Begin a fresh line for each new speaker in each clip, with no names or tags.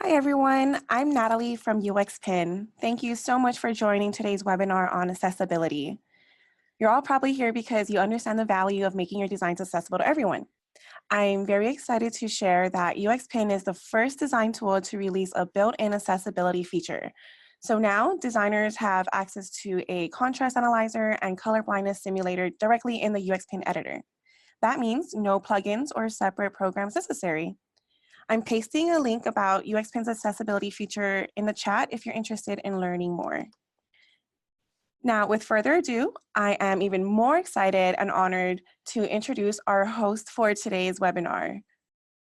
Hi, everyone. I'm Natalie from UXPin. Thank you so much for joining today's webinar on accessibility. You're all probably here because you understand the value of making your designs accessible to everyone. I'm very excited to share that UXPin is the first design tool to release a built-in accessibility feature. So now designers have access to a contrast analyzer and color blindness simulator directly in the UXPin editor. That means no plugins or separate programs necessary. I'm pasting a link about UXPin's accessibility feature in the chat if you're interested in learning more. Now, with further ado, I am even more excited and honored to introduce our host for today's webinar,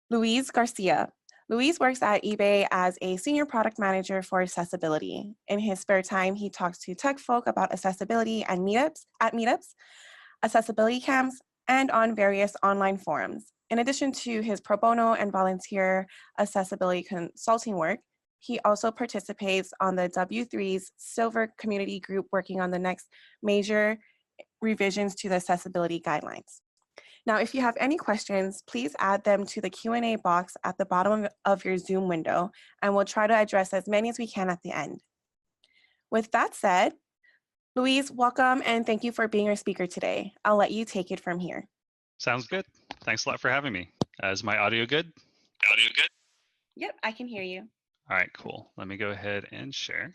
Luis Garcia. Luis works at eBay as a senior product manager for accessibility. In his spare time, he talks to tech folk about accessibility and meetups, accessibility camps, and on various online forums. In addition to his pro bono and volunteer accessibility consulting work, he also participates on the W3's Silver Community Group working on the next major revisions to the accessibility guidelines. Now, if you have any questions, please add them to the Q&A box at the bottom of your Zoom window, and we'll try to address as many as we can at the end. With that said, Luis, welcome and thank you for being our speaker today. I'll let you take it from here.
Sounds good. Thanks a lot for having me. Is my audio good?
Audio good? Yep, I can hear you.
All right, cool. Let me go ahead and share.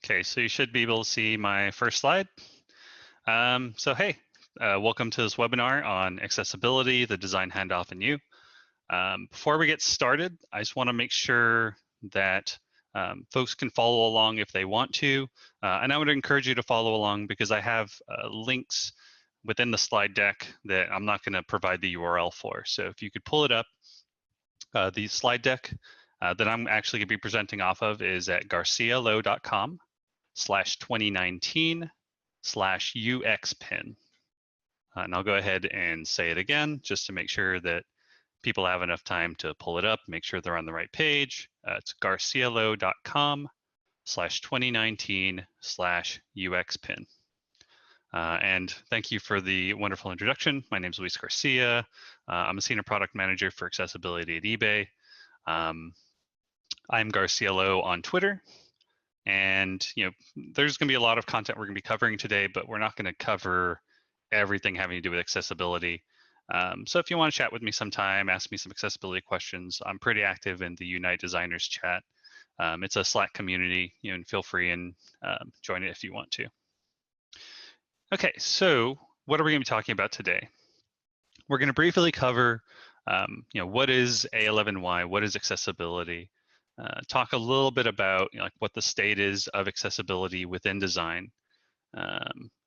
Okay, so you should be able to see my first slide. Hey, welcome to this webinar on accessibility, the design handoff and you. Before we get started, I just want to make sure that folks can follow along if they want to. And I would encourage you to follow along because I have links within the slide deck that I'm not going to provide the URL for. So if you could pull it up, the slide deck that I'm actually going to be presenting off of is at garcialo.com/2019/UXPin. And I'll go ahead and say it again just to make sure that people have enough time to pull it up, make sure they're on the right page. It's garcialo.com/2019/UXPin. And thank you for the wonderful introduction. My name is Luis Garcia. I'm a senior product manager for accessibility at eBay. I'm Garcialo on Twitter. And there's going to be a lot of content we're going to be covering today, but we're not going to cover everything having to do with accessibility. So if you want to chat with me sometime, ask me some accessibility questions. I'm pretty active in the Unite Designers chat. It's a Slack community, and feel free and join it if you want to. Okay, so what are we going to be talking about today? We're going to briefly cover, what is A11Y, what is accessibility, talk a little bit about like what the state is of accessibility within design,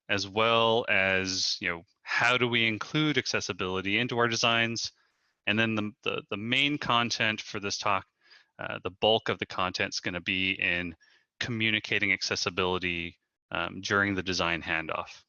as well as how do we include accessibility into our designs, and then the main content for this talk, the bulk of the content is going to be in communicating accessibility during the design handoff.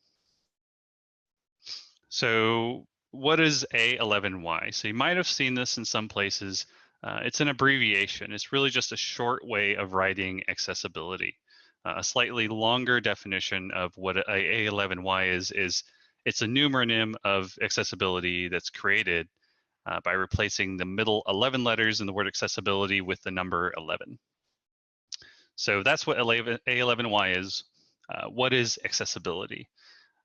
So what is A11Y? So you might have seen this in some places. It's an abbreviation. It's really just a short way of writing accessibility. A slightly longer definition of what A11Y is it's a numeronym of accessibility that's created by replacing the middle 11 letters in the word accessibility with the number 11. So that's what A11Y is. What is accessibility?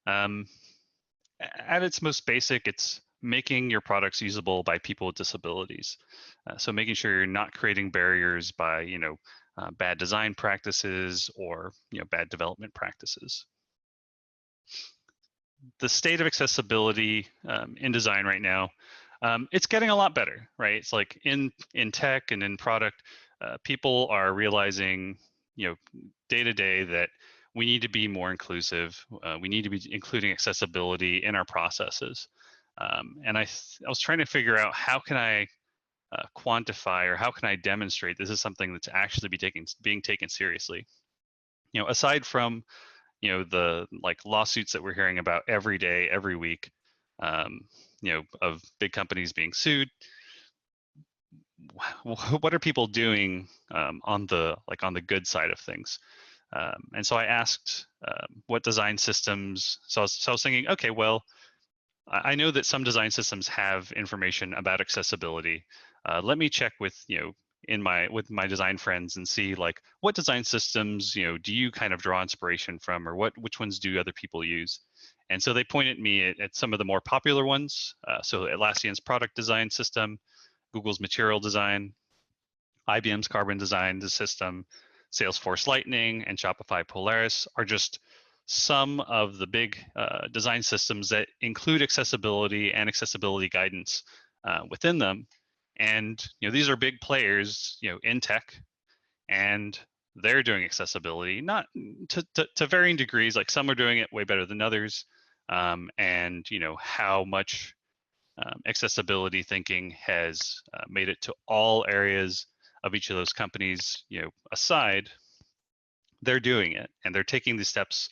At its most basic, it's making your products usable by people with disabilities. So making sure you're not creating barriers by, bad design practices or, bad development practices. The state of accessibility in design right now, it's getting a lot better, right? It's like in tech and in product, people are realizing, day to day that we need to be more inclusive. We need to be including accessibility in our processes. And I was trying to figure out how can I quantify or how can I demonstrate this is something that's actually being taken seriously. Aside from the lawsuits that we're hearing about every day, every week, of big companies being sued. What are people doing on the good side of things? And so I asked what design systems. So I was thinking, okay, well, I know that some design systems have information about accessibility. Let me check with, with my design friends and see like what design systems, do you kind of draw inspiration from, or which ones do other people use? And so they pointed me at some of the more popular ones. So Atlassian's product design system, Google's material design, IBM's carbon design system, Salesforce Lightning, and Shopify Polaris are just some of the big design systems that include accessibility and accessibility guidance within them. And these are big players, in tech, and they're doing accessibility, not to varying degrees. Like some are doing it way better than others, and how much accessibility thinking has made it to all areas of each of those companies, aside, they're doing it and they're taking the steps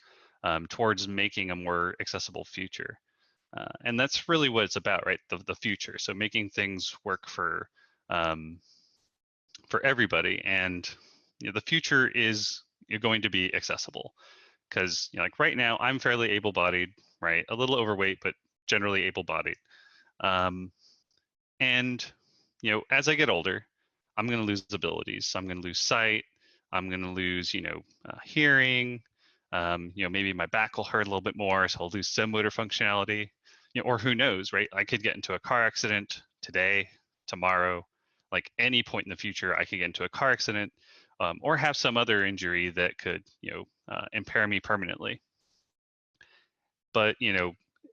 towards making a more accessible future. And that's really what it's about, right? The future. So making things work for everybody, and the future is going to be accessible, because like right now I'm fairly able-bodied, right? A little overweight, but generally able-bodied. And as I get older, I'm going to lose abilities. So I'm going to lose sight. I'm going to lose, hearing. Maybe my back will hurt a little bit more, so I'll lose some motor functionality. Or who knows, right? I could get into a car accident today, tomorrow, like any point in the future. I could get into a car accident, or have some other injury that could, impair me permanently. But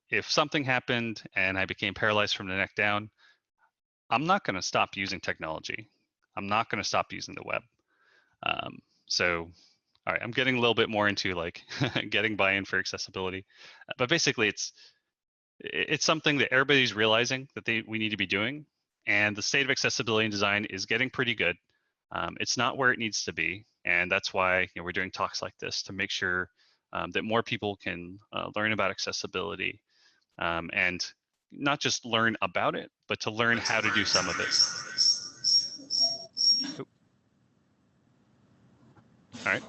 if something happened and I became paralyzed from the neck down, I'm not going to stop using technology. I'm not going to stop using the web. So, all right, I'm getting a little bit more into like getting buy-in for accessibility, but basically it's something that everybody's realizing that we need to be doing, and the state of accessibility in design is getting pretty good. It's not where it needs to be, and that's why we're doing talks like this to make sure that more people can learn about accessibility, and not just learn about it, but to learn how to do some of it. Oop. All right.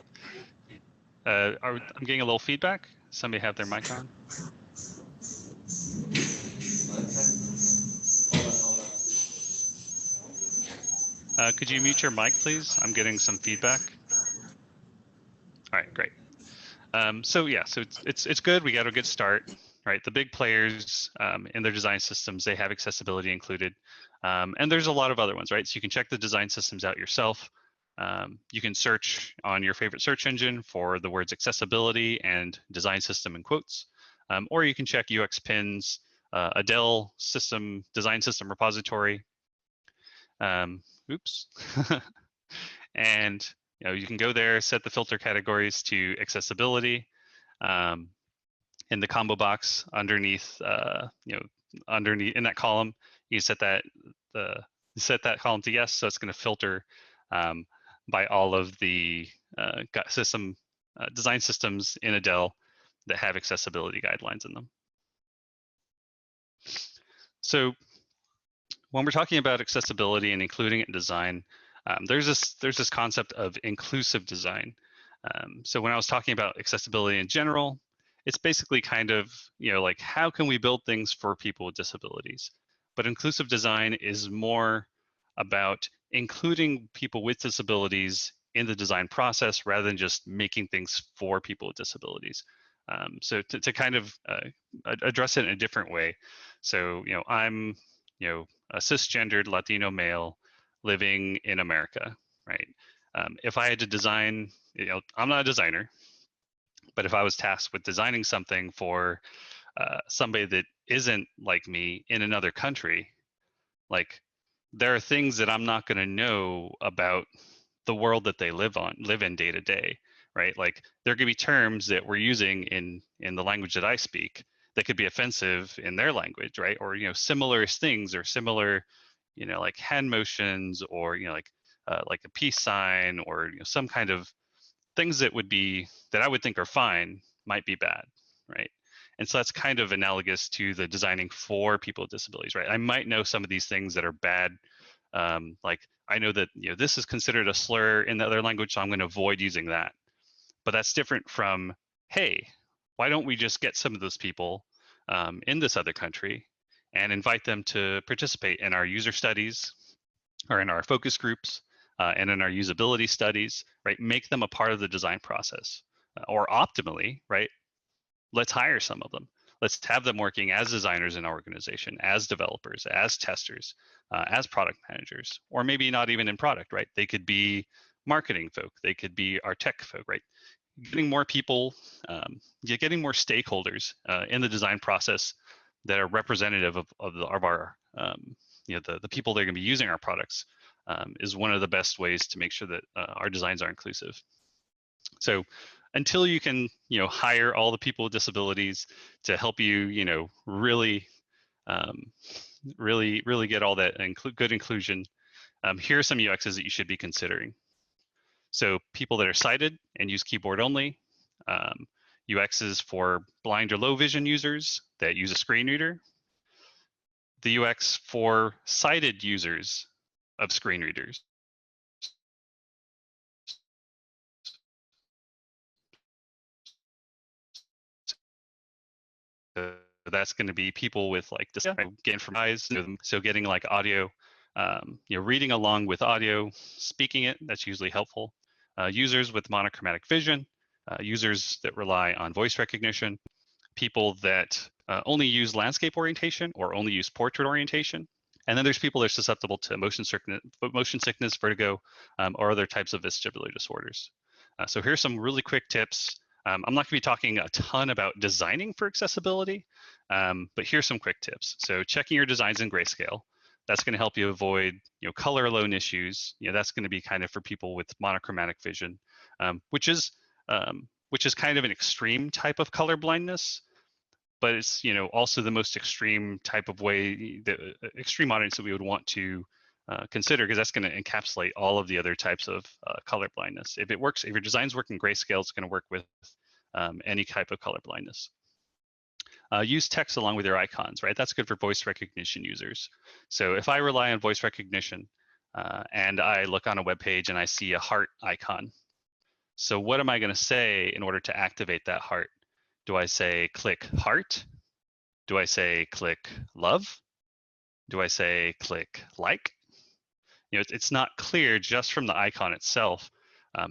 I'm getting a little feedback. Somebody have their mic on? Could you mute your mic, please? I'm getting some feedback. All right, great. So yeah, so it's good. We got a good start, right? The big players in their design systems, they have accessibility included, and there's a lot of other ones, right? So you can check the design systems out yourself. You can search on your favorite search engine for the words accessibility and design system in quotes, or you can check UXPin's Adele system design system repository. Oops. And you can go there, set the filter categories to accessibility. In the combo box underneath, underneath in that column, you set that column to yes, so it's going to filter by all of the design systems in Adele that have accessibility guidelines in them. So when we're talking about accessibility and including it in design, there's this concept of inclusive design. So when I was talking about accessibility in general, it's basically kind of, like how can we build things for people with disabilities? But inclusive design is more about including people with disabilities in the design process rather than just making things for people with disabilities. So to kind of address it in a different way. So, I'm, a cisgendered Latino male living in America, right? If I had to design, I'm not a designer, but if I was tasked with designing something for somebody that isn't like me in another country, like there are things that I'm not going to know about the world that they live in day to day, right? Like there could be terms that we're using in the language that I speak that could be offensive in their language, right? Or similar things or similar, like hand motions or like a peace sign or some kind of things that I would think are fine might be bad, right? And so that's kind of analogous to the designing for people with disabilities, right? I might know some of these things that are bad. Like I know that this is considered a slur in the other language, so I'm going to avoid using that. But that's different from, hey, why don't we just get some of those people in this other country and invite them to participate in our user studies or in our focus groups and in our usability studies, right? Make them a part of the design process. Or optimally, right? Let's hire some of them. Let's have them working as designers in our organization, as developers, as testers, as product managers, or maybe not even in product, right? They could be marketing folk, they could be our tech folk, right? Getting more people, getting more stakeholders in the design process that are representative of our, the people that are going to be using our products is one of the best ways to make sure that our designs are inclusive. So until you can, hire all the people with disabilities to help you, really get all that good inclusion, here are some UXs that you should be considering. So people that are sighted and use keyboard only, UXs for blind or low vision users that use a screen reader, the UX for sighted users of screen readers. So that's going to be people with like getting from eyes, so getting like audio, reading along with audio, speaking it, that's usually helpful. Users with monochromatic vision, users that rely on voice recognition, people that only use landscape orientation or only use portrait orientation. And then there's people that are susceptible to motion sickness, vertigo, or other types of vestibular disorders. So here's some really quick tips. I'm not going to be talking a ton about designing for accessibility, but here's some quick tips. So checking your designs in grayscale. That's going to help you avoid, color alone issues. That's going to be kind of for people with monochromatic vision, which is kind of an extreme type of color blindness, but it's also the most extreme type of way, the extreme audience that we would want to consider, because that's going to encapsulate all of the other types of color blindness. If your designs work in grayscale, it's going to work with any type of color blindness. Use text along with your icons, right? That's good for voice recognition users. So if I rely on voice recognition and I look on a web page and I see a heart icon, so what am I going to say in order to activate that heart? Do I say click heart? Do I say click love? Do I say click like? It's not clear just from the icon itself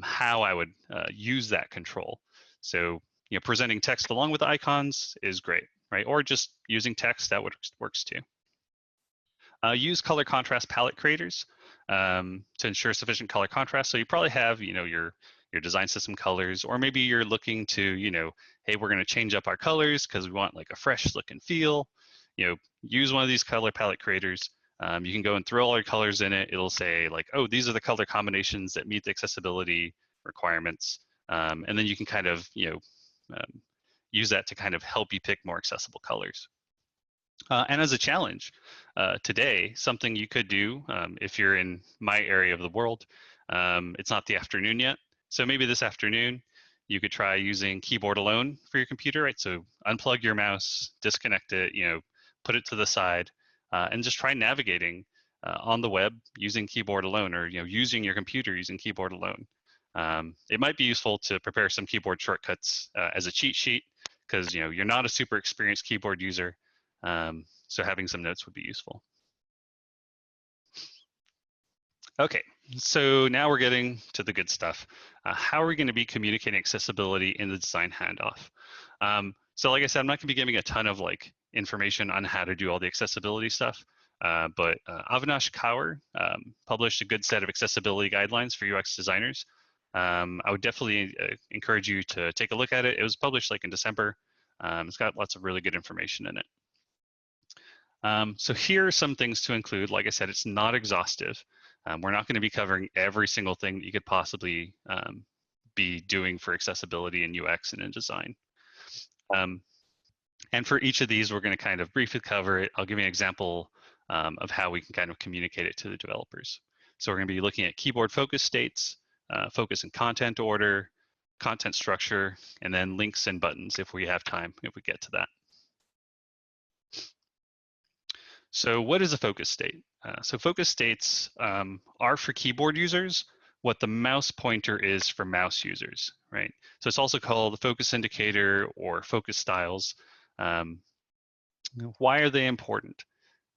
how I would use that control. So presenting text along with icons is great, right? Or just using text, that works too. Use color contrast palette creators to ensure sufficient color contrast. So you probably have your design system colors, or maybe you're looking to hey, we're going to change up our colors because we want like a fresh look and feel. Use one of these color palette creators. You can go and throw all your colors in it. It'll say like, oh, these are the color combinations that meet the accessibility requirements. And then you can kind of, use that to kind of help you pick more accessible colors. And as a challenge today, something you could do if you're in my area of the world, it's not the afternoon yet. So maybe this afternoon, you could try using keyboard alone for your computer, right? So unplug your mouse, disconnect it, put it to the side, and just try navigating on the web using keyboard alone, or using your computer using keyboard alone. It might be useful to prepare some keyboard shortcuts as a cheat sheet, because you're not a super experienced keyboard user, so having some notes would be useful. Okay, so now we're getting to the good stuff. How are we going to be communicating accessibility in the design handoff? So like I said, I'm not going to be giving a ton of like information on how to do all the accessibility stuff, but Avinash Kaur published a good set of accessibility guidelines for UX designers. I would definitely encourage you to take a look at it. It was published like in December. It's got lots of really good information in it. So here are some things to include. Like I said, it's not exhaustive. We're not going to be covering every single thing that you could possibly be doing for accessibility in UX and in design. And for each of these, we're going to kind of briefly cover it. I'll give you an example of how we can kind of communicate it to the developers. So we're going to be looking at keyboard focus states, focus and content order, content structure, and then links and buttons if we have time, if we get to that. So what is a focus state? So focus states are for keyboard users what the mouse pointer is for mouse users, right? So it's also called the focus indicator or focus styles. Why are they important?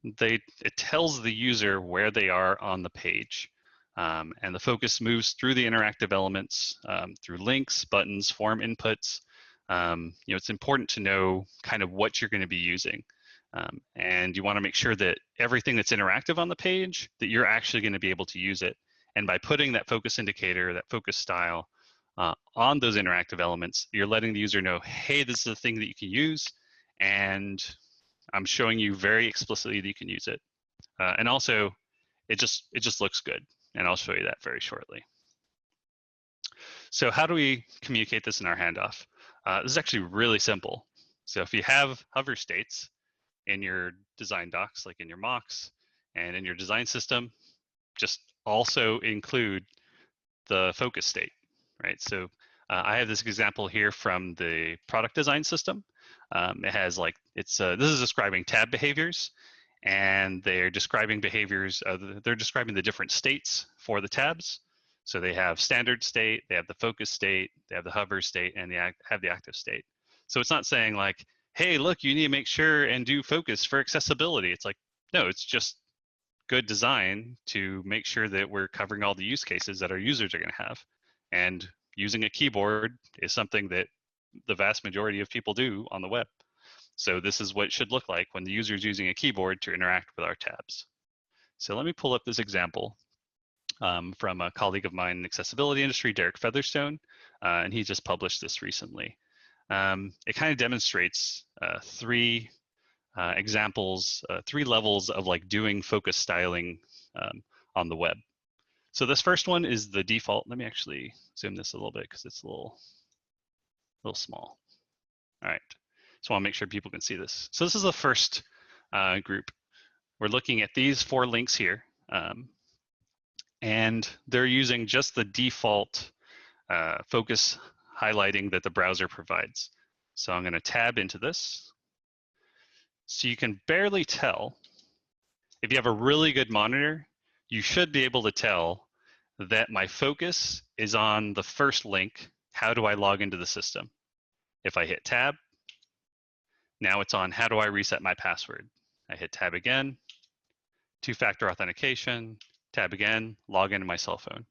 It tells the user where they are on the page. And the focus moves through the interactive elements, through links, buttons, form inputs. It's important to know kind of what you're going to be using. And you want to make sure that everything that's interactive on the page, that you're actually going to be able to use it. And by putting that focus indicator, that focus style on those interactive elements, you're letting the user know, hey, this is a thing that you can use. And I'm showing you very explicitly that you can use it. And also, it just looks good. And I'll show you that very shortly. So how do we communicate this in our handoff? This is actually really simple. So if you have hover states in your design docs, like in your mocks and in your design system, just also include the focus state, right? So I have this example here from the product design system. It has like, this is describing tab behaviors, and they're describing behaviors, they're describing the different states for the tabs. So they have standard state, they have the focus state, they have the hover state, and they have the active state. So it's not saying like, hey, look, you need to make sure and do focus for accessibility. It's like, no, it's just good design to make sure that we're covering all the use cases that our users are going to have. And using a keyboard is something that the vast majority of people do on the web. So this is what it should look like when the user is using a keyboard to interact with our tabs. So let me pull up this example from a colleague of mine in the accessibility industry, Derek Featherstone, and he just published this recently. It kind of demonstrates three examples, three levels of like doing focus styling on the web. So this first one is the default. Let me actually zoom this a little bit because it's a little small. All right. So I want to make sure people can see this. So this is the first group. We're looking at these 4 links here. And they're using just the default focus highlighting that the browser provides. So I'm going to tab into this. So you can barely tell. If you have a really good monitor, you should be able to tell that my focus is on the first link. How do I log into the system? If I hit tab, now it's on how do I reset my password? I hit tab again, 2-factor authentication, tab again, log into my cell phone.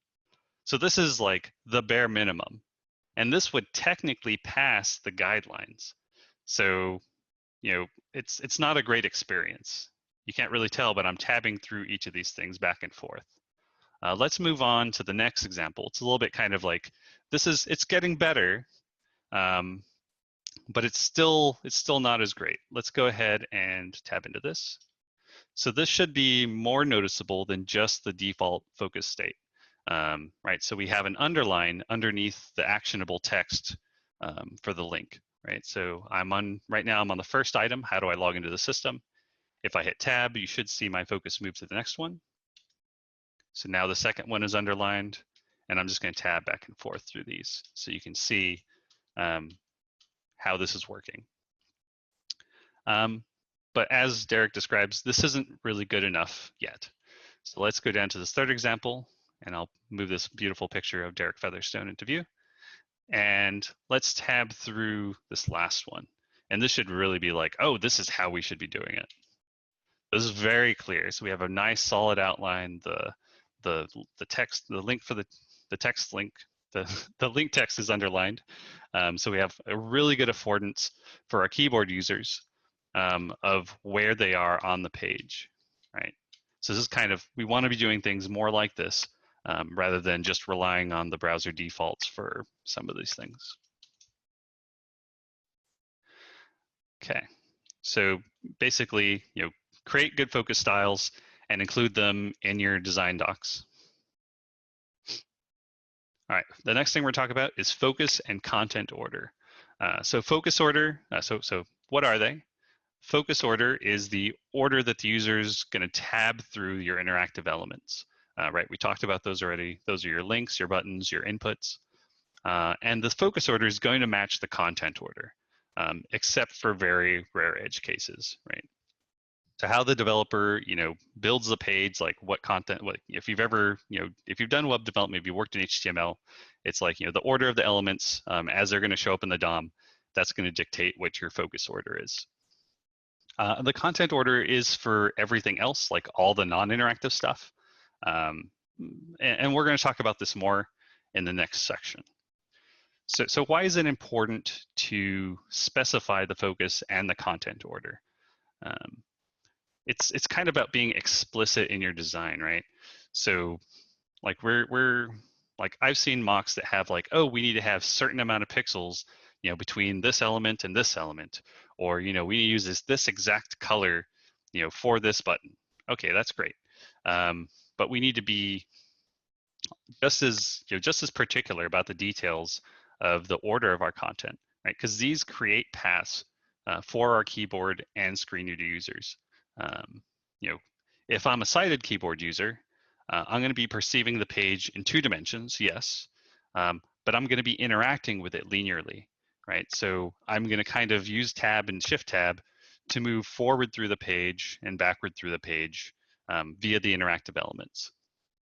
So this is like the bare minimum. And this would technically pass the guidelines. So, it's not a great experience. You can't really tell, but I'm tabbing through each of these things back and forth. Let's move on to the next example. It's a little bit kind of like, it's getting better, but it's still not as great. Let's go ahead and tab into this. So this should be more noticeable than just the default focus state, right? So we have an underline underneath the actionable text for the link, right? So right now I'm on the first item. How do I log into the system? If I hit tab, you should see my focus move to the next one. So now the second one is underlined, and I'm just going to tab back and forth through these so you can see how this is working. But as Derek describes, this isn't really good enough yet. So let's go down to this third example, and I'll move this beautiful picture of Derek Featherstone into view. And let's tab through this last one. And this should really be like, oh, this is how we should be doing it. This is very clear. So we have a nice solid outline. The text, the link for the text link, the link text is underlined. So we have a really good affordance for our keyboard users of where they are on the page, right? So this is kind of, we want to be doing things more like this rather than just relying on the browser defaults for some of these things. Okay, so basically, create good focus styles and include them in your design docs. All right, the next thing we're talking about is focus and content order. So focus order, so what are they? Focus order is the order that the user is going to tab through your interactive elements, right? We talked about those already. Those are your links, your buttons, your inputs. And the focus order is going to match the content order, except for very rare edge cases, right? So how the developer, builds the page, like what content, if you've ever, if you've done web development, if you worked in HTML, it's like, the order of the elements as they're going to show up in the DOM, that's going to dictate what your focus order is. The content order is for everything else, like all the non-interactive stuff. And we're going to talk about this more in the next section. So why is it important to specify the focus and the content order? Um, it's kind of about being explicit in your design, right? So like we're like I've seen mocks that have like, oh, we need to have certain amount of pixels, between this element and this element, or we use this exact color, for this button. Okay, that's great, but we need to be just as particular about the details of the order of our content, right? Because these create paths for our keyboard and screen reader users. Um, you know, if I'm a sighted keyboard user, I'm going to be perceiving the page in 2 dimensions, yes, but I'm going to be interacting with it linearly, right? So I'm going to kind of use tab and shift tab to move forward through the page and backward through the page via the interactive elements.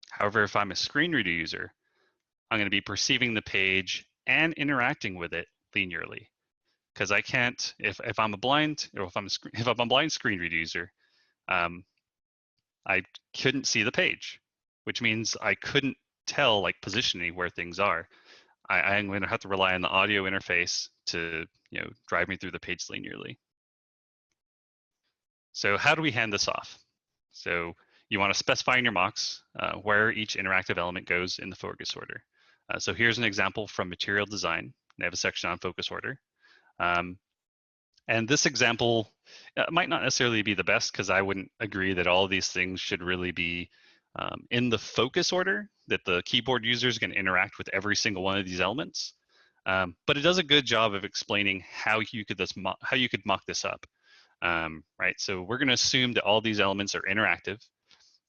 However, if I'm a screen reader user, I'm going to be perceiving the page and interacting with it linearly. Because I can't, if I'm a blind, or if I'm a blind screen reader user, I couldn't see the page, which means I couldn't tell like positioning where things are. I'm going to have to rely on the audio interface to drive me through the page linearly. So how do we hand this off? So you want to specify in your mocks where each interactive element goes in the focus order. So here's an example from material design. They have a section on focus order. And this example might not necessarily be the best because I wouldn't agree that all of these things should really be in the focus order, that the keyboard user is going to interact with every single one of these elements. But it does a good job of explaining how you could mock this up. Right, so we're going to assume that all these elements are interactive.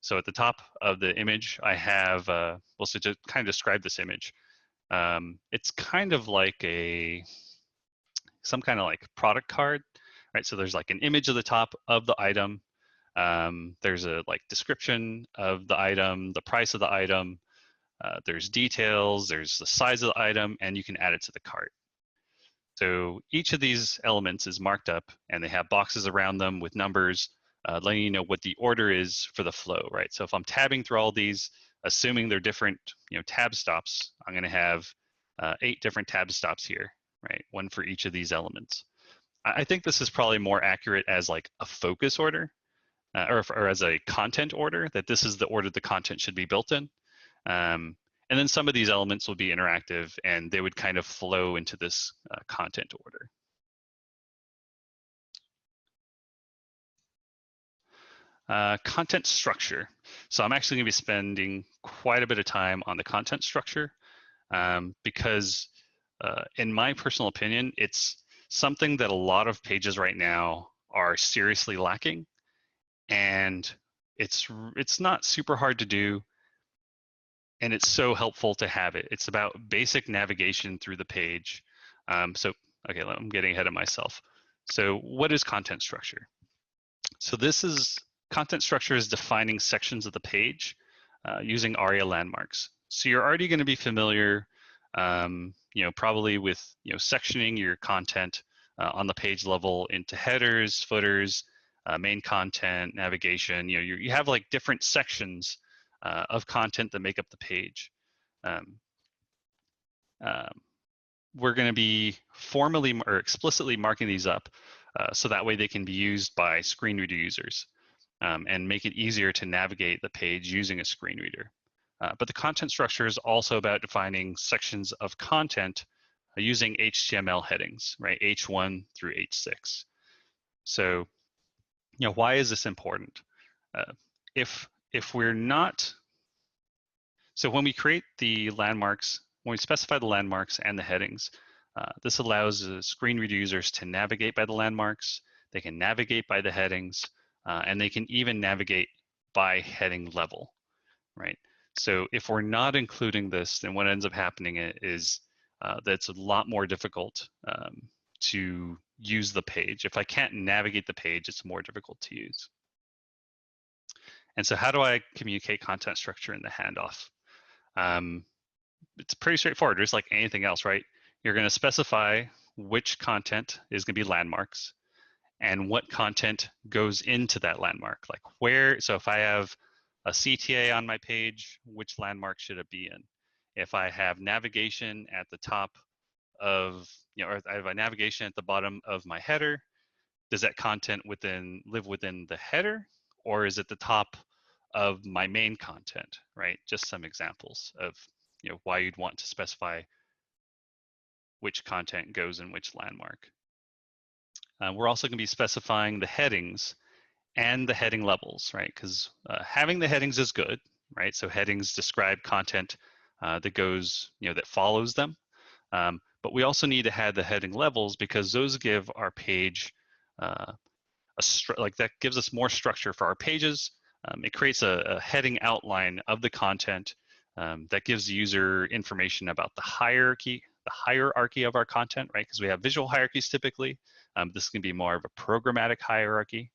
So at the top of the image, I have, well, so to kind of describe this image, it's kind of like some kind of like product card, right? So there's like an image of the top of the item. There's a like description of the item, the price of the item. There's details, there's the size of the item, and you can add it to the cart. So each of these elements is marked up and they have boxes around them with numbers letting you know what the order is for the flow, right? So if I'm tabbing through all these, assuming they're different tab stops, I'm going to have 8 different tab stops here, right? One for each of these elements. I think this is probably more accurate as like a focus order or as a content order, that this is the order the content should be built in. And then some of these elements will be interactive and they would kind of flow into this content order. Content structure. So I'm actually going to be spending quite a bit of time on the content structure because in my personal opinion, it's something that a lot of pages right now are seriously lacking. And it's not super hard to do. And it's so helpful to have it. It's about basic navigation through the page. So, okay, I'm getting ahead of myself. So what is content structure? So content structure is defining sections of the page using ARIA landmarks. So you're already going to be familiar, probably with, sectioning your content on the page level into headers, footers, main content, navigation. You have like different sections of content that make up the page. We're going to be formally or explicitly marking these up so that way they can be used by screen reader users and make it easier to navigate the page using a screen reader. But the content structure is also about defining sections of content using HTML headings, right? H1 through H6. So, why is this important? If we're not, so when we create the landmarks, when we specify the landmarks and the headings, this allows screen reader users to navigate by the landmarks, they can navigate by the headings, and they can even navigate by heading level, right? So if we're not including this, then what ends up happening is that it's a lot more difficult to use the page. If I can't navigate the page, it's more difficult to use. And so how do I communicate content structure in the handoff? It's pretty straightforward, just like anything else, right? You're going to specify which content is going to be landmarks, and what content goes into that landmark. Like where, so if I have a CTA on my page, which landmark should it be in? If I have navigation at the top of, or I have a navigation at the bottom of my header, does that content live within the header, or is it the top of my main content, right? Just some examples of why you'd want to specify which content goes in which landmark. We're also going to be specifying the headings and the heading levels, right? Because having the headings is good, right? So headings describe content that goes, that follows them. But we also need to have the heading levels because those give our page that gives us more structure for our pages. It creates a heading outline of the content that gives the user information about the hierarchy of our content, right? Because we have visual hierarchies typically. This can be more of a programmatic hierarchy.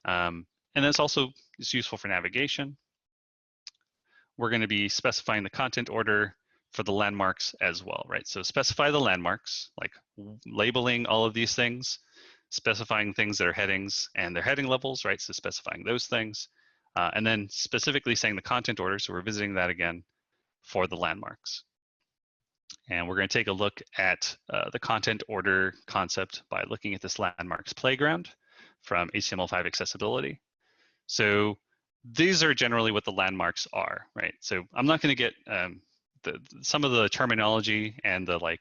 And it's useful for navigation. We're going to be specifying the content order for the landmarks as well, right? So specify the landmarks, like labeling all of these things, specifying things that are headings and their heading levels, right? So specifying those things, and then specifically saying the content order. So we're visiting that again for the landmarks. And we're going to take a look at the content order concept by looking at this landmarks playground from HTML5 accessibility. So these are generally what the landmarks are, right? So I'm not going to get some of the terminology and the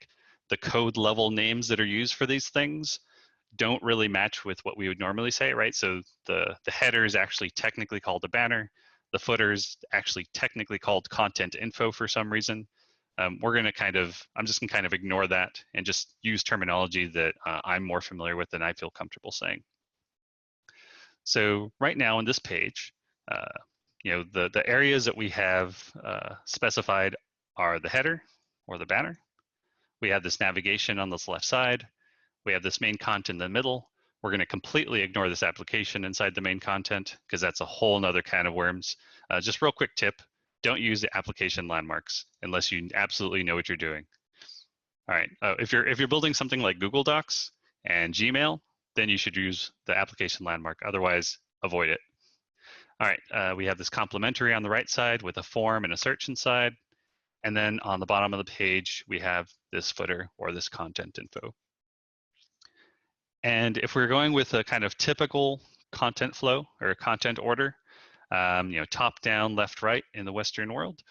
code level names that are used for these things don't really match with what we would normally say, right? So the header is actually technically called a banner. The footer is actually technically called content info for some reason. I'm just gonna kind of ignore that and just use terminology that I'm more familiar with and I feel comfortable saying. So right now on this page, the areas that we have specified are the header or the banner. We have this navigation on this left side. We have this main content in the middle. We're going to completely ignore this application inside the main content because that's a whole nother can of worms. Just real quick tip, don't use the application landmarks unless you absolutely know what you're doing. All right, if you're building something like Google Docs and Gmail, then you should use the application landmark. Otherwise, avoid it. All right, we have this complementary on the right side with a form and a search inside. And then on the bottom of the page, we have this footer or this content info. And if we're going with a kind of typical content flow or content order, top down, left, right in the Western world,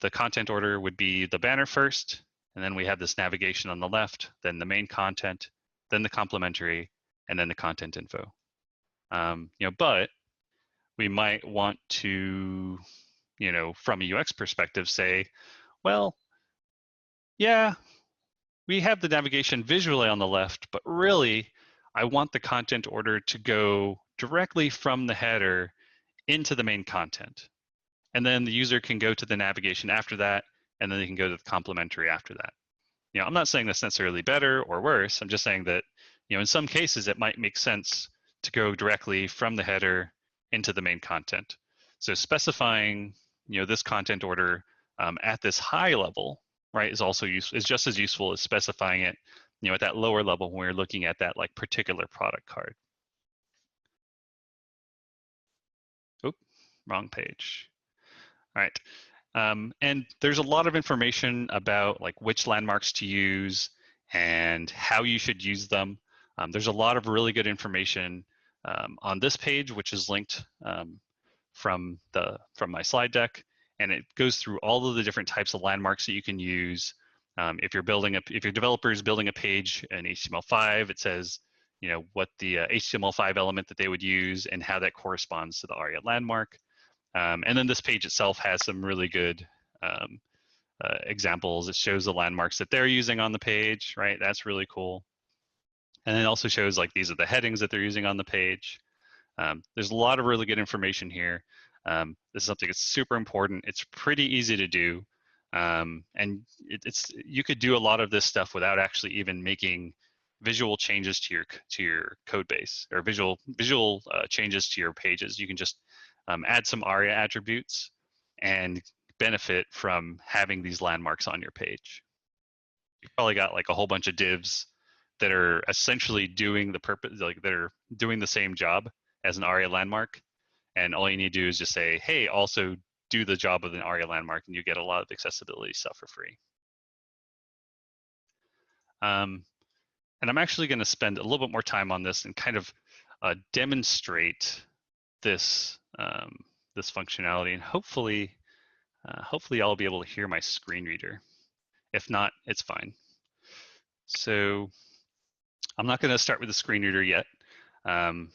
the content order would be the banner first, and then we have this navigation on the left, then the main content, then the complementary, and then the content info. But we might want to, from a UX perspective, say, well, yeah, we have the navigation visually on the left, but really, I want the content order to go directly from the header into the main content. And then the user can go to the navigation after that, and then they can go to the complementary after that. I'm not saying that's necessarily better or worse. I'm just saying that, in some cases, it might make sense to go directly from the header into the main content. So specifying, this content order at this high level, right, is just as useful as specifying it, at that lower level when we're looking at that particular product card. Oop, wrong page. All right, and there's a lot of information about which landmarks to use and how you should use them. There's a lot of really good information on this page, which is linked from my slide deck, and it goes through all of the different types of landmarks that you can use. If your developer is building a page in HTML5, it says what the HTML5 element that they would use and how that corresponds to the ARIA landmark. And then this page itself has some really good examples. It shows the landmarks that they're using on the page, right? That's really cool. And it also shows these are the headings that they're using on the page. There's a lot of really good information here. This is something that's super important. It's pretty easy to do. And you could do a lot of this stuff without actually even making visual changes to your code base or visual changes to your pages. You can just add some ARIA attributes and benefit from having these landmarks on your page. You've probably got a whole bunch of divs that are essentially doing the purpose, like they're doing the same job as an ARIA landmark. And all you need to do is just say, hey, also do the job of an ARIA landmark, and you get a lot of accessibility stuff for free. And I'm actually going to spend a little bit more time on this and kind of demonstrate this this functionality, and hopefully I'll be able to hear my screen reader. If not, it's fine. So I'm not going to start with the screen reader yet. I'm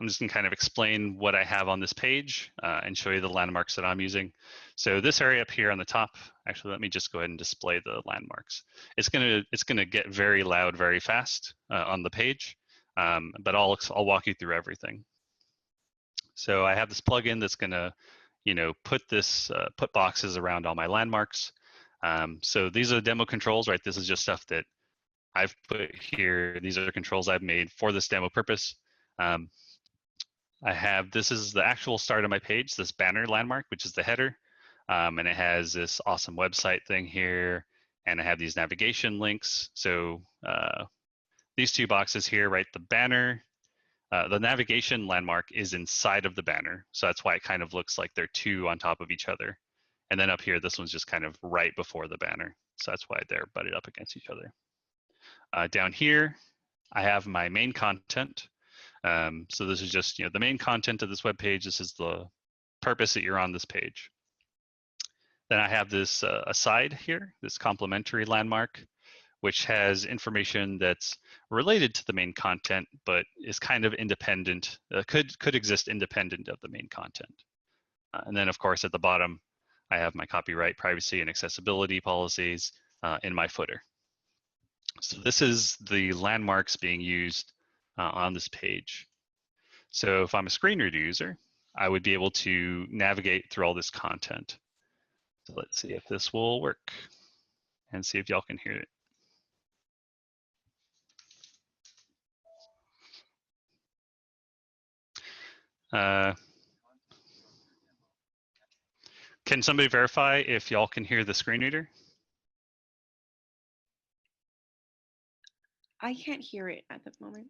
just going to kind of explain what I have on this page and show you the landmarks that I'm using. So this area up here on the top, actually, let me just go ahead and display the landmarks. It's gonna get very loud very fast on the page, but I'll walk you through everything. So I have this plugin that's gonna, put boxes around all my landmarks. So these are the demo controls, right? This is just stuff that I've put here. These are the controls I've made for this demo purpose. This is the actual start of my page, this banner landmark, which is the header. And it has this awesome website thing here. And I have these navigation links. So these two boxes here, right? The banner, the navigation landmark is inside of the banner. So that's why it kind of looks like they're two on top of each other. And then up here, this one's just kind of right before the banner. So that's why they're butted up against each other. Down here, I have my main content. So this is just the main content of this web page. This is the purpose that you're on this page. Then I have this aside here, this complementary landmark, which has information that's related to the main content, but is kind of independent, could exist independent of the main content. And then of course at the bottom, I have my copyright, privacy, and accessibility policies in my footer. So this is the landmarks being used on this page. So if I'm a screen reader user, I would be able to navigate through all this content. So let's see if this will work and see if y'all can hear it. Can somebody verify if y'all can hear the screen reader?
I can't hear it at the moment.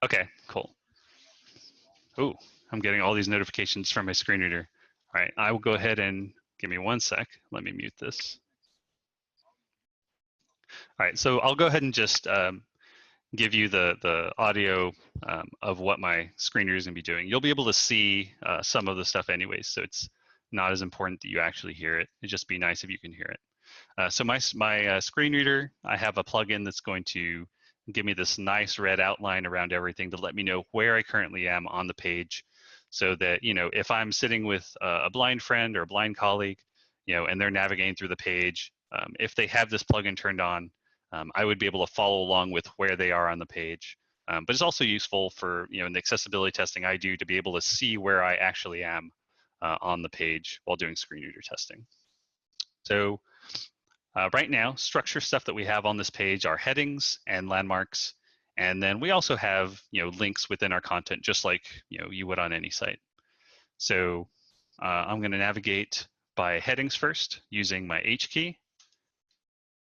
Okay, cool. Oh, I'm getting all these notifications from my screen reader. All right, I will go ahead and give me 1 sec. Let me mute this. All right, so I'll go ahead and just give you the audio of what my screen reader is gonna be doing. You'll be able to see some of the stuff anyways, so it's not as important that you actually hear it. It'd just be nice if you can hear it. So my screen reader, I have a plugin that's going to give me this nice red outline around everything to let me know where I currently am on the page, so that if I'm sitting with a blind friend or a blind colleague, and they're navigating through the page, if they have this plugin turned on, I would be able to follow along with where they are on the page. But it's also useful for in the accessibility testing I do to be able to see where I actually am on the page while doing screen reader testing. So right now, structure stuff that we have on this page are headings and landmarks, and then we also have links within our content, just like you would on any site. So I'm going to navigate by headings first using my H key.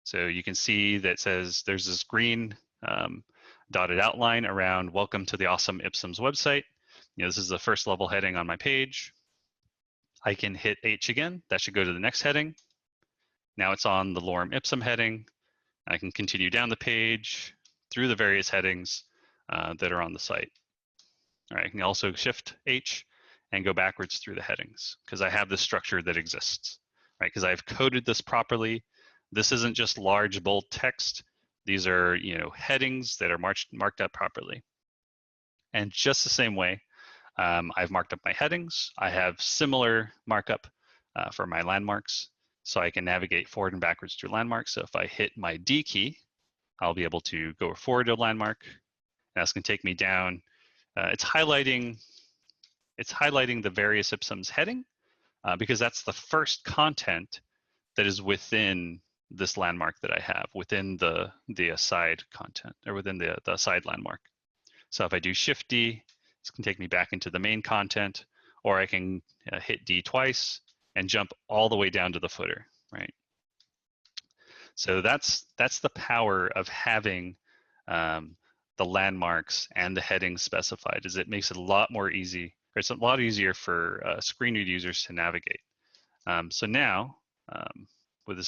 So you can see that says there's this green dotted outline around "Welcome to the awesome Ipsums website." This is the first level heading on my page. I can hit H again. That should go to the next heading. Now it's on the Lorem Ipsum heading. I can continue down the page through the various headings that are on the site. All right, I can also shift H and go backwards through the headings because I have this structure that exists, right? Because I've coded this properly. This isn't just large bold text. These are headings that are marked up properly. And just the same way, I've marked up my headings. I have similar markup for my landmarks. So I can navigate forward and backwards through landmarks. So if I hit my D key, I'll be able to go forward to a landmark. And that's going to take me down. It's highlighting the various Ipsums heading because that's the first content that is within this landmark that I have, within the aside content, or within the aside landmark. So if I do Shift D, this can take me back into the main content, or I can hit D twice and jump all the way down to the footer, right? So that's the power of having the landmarks and the headings specified. Is it makes it a lot more easy, or it's a lot easier for screen read users to navigate. So now,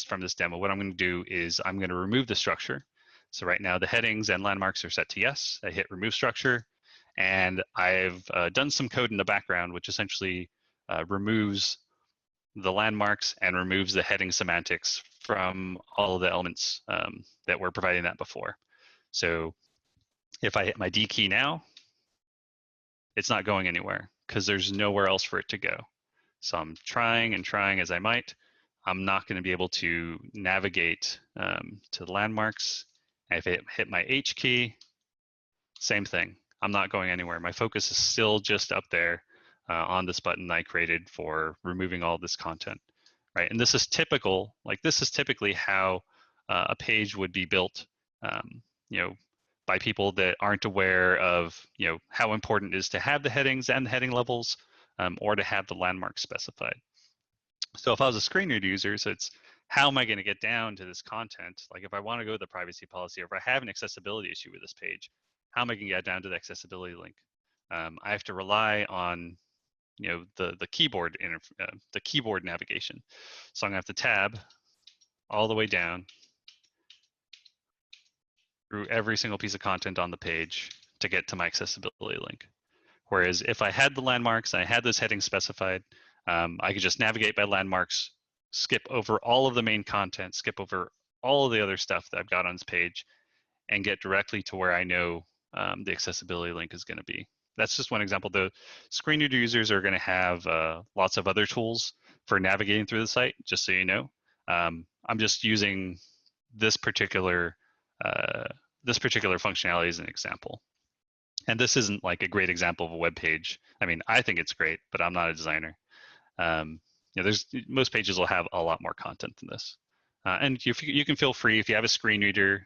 from this demo, what I'm going to do is I'm going to remove the structure. So right now the headings and landmarks are set to yes. I hit remove structure, and I've done some code in the background, which essentially removes the landmarks and removes the heading semantics from all of the elements that were providing that before. So if I hit my D key now, it's not going anywhere because there's nowhere else for it to go. So I'm trying and trying as I might. I'm not going to be able to navigate to the landmarks. And if I hit my H key, same thing. I'm not going anywhere. My focus is still just up there on this button I created for removing all this content, right? And this is typical, like this is typically how a page would be built, by people that aren't aware of, how important it is to have the headings and the heading levels, or to have the landmarks specified. So if I was a screen reader user, so it's how am I going to get down to this content? Like if I want to go to the privacy policy, or if I have an accessibility issue with this page, how am I going to get down to the accessibility link? I have to rely on, the keyboard the keyboard navigation. So I'm going to have to tab all the way down through every single piece of content on the page to get to my accessibility link. Whereas if I had the landmarks and I had those headings specified, I could just navigate by landmarks, skip over all of the main content, skip over all of the other stuff that I've got on this page, and get directly to where I know the accessibility link is going to be. That's just one example. The screen reader users are going to have lots of other tools for navigating through the site, just so you know. I'm just using this particular functionality as an example. And this isn't like a great example of a web page. I mean, I think it's great, but I'm not a designer. Most pages will have a lot more content than this. And you can feel free, if you have a screen reader